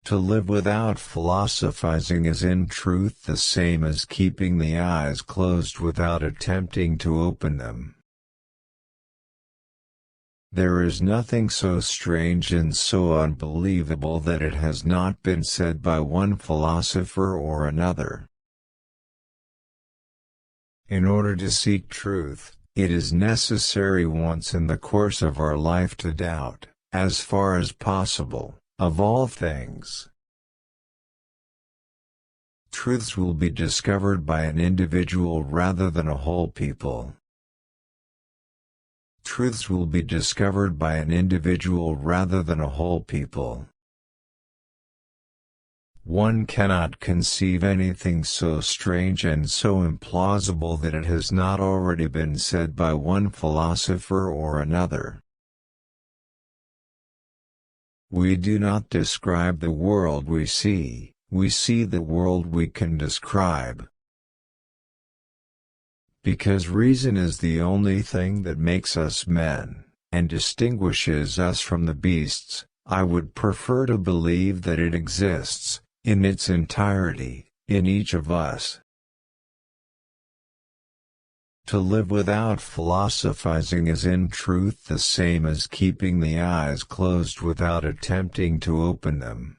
To live without philosophizing is in truth the same as keeping the eyes closed without attempting to open them. There is nothing so strange and so unbelievable that it has not been said by one philosopher or another. In order to seek truth, it is necessary once in the course of our life to doubt, as far as possible, of all things. Truths will be discovered by an individual rather than a whole people. Truths will be discovered by an individual rather than a whole people. One cannot conceive anything so strange and so implausible that it has not already been said by one philosopher or another. We do not describe the world we see the world we can describe. Because reason is the only thing that makes us men, and distinguishes us from the beasts, I would prefer to believe that it exists, in its entirety, in each of us. To live without philosophizing is in truth the same as keeping the eyes closed without attempting to open them.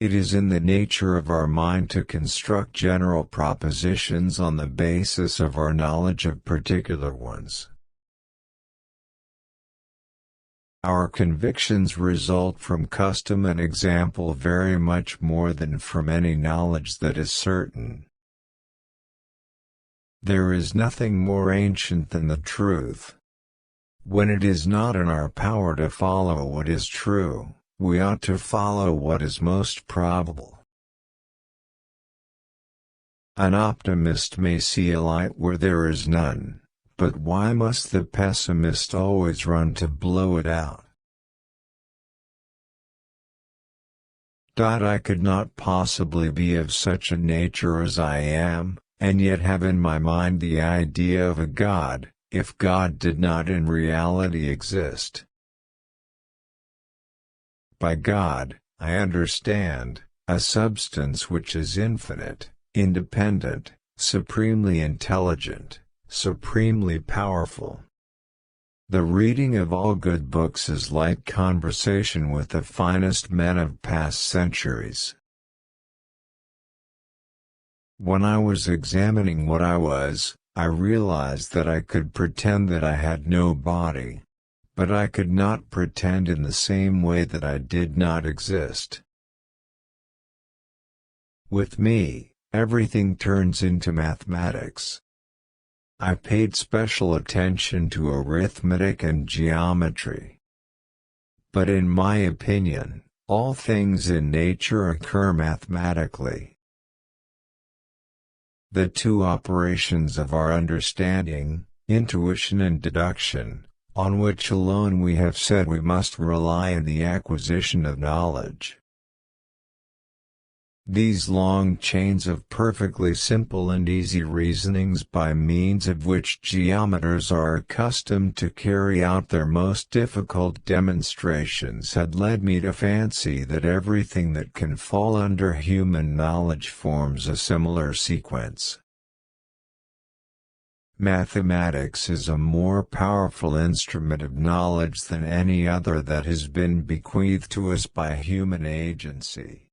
It is in the nature of our mind to construct general propositions on the basis of our knowledge of particular ones. Our convictions result from custom and example very much more than from any knowledge that is certain. There is nothing more ancient than the truth. When it is not in our power to follow what is true, we ought to follow what is most probable. An optimist may see a light where there is none, but why must the pessimist always run to blow it out? I could not possibly be of such a nature as I am, and yet have in my mind the idea of a God, if God did not in reality exist. By God, I understand a substance which is infinite, independent, supremely intelligent, supremely powerful. The reading of all good books is like conversation with the finest men of past centuries. When I was examining what I was, I realized that I could pretend that I had no body. But I could not pretend in the same way that I did not exist. With me, everything turns into mathematics. I paid special attention to arithmetic and geometry. But in my opinion, all things in nature occur mathematically. The two operations of our understanding, intuition and deduction, on which alone we have said we must rely in the acquisition of knowledge. These long chains of perfectly simple and easy reasonings by means of which geometers are accustomed to carry out their most difficult demonstrations had led me to fancy that everything that can fall under human knowledge forms a similar sequence. Mathematics is a more powerful instrument of knowledge than any other that has been bequeathed to us by human agency.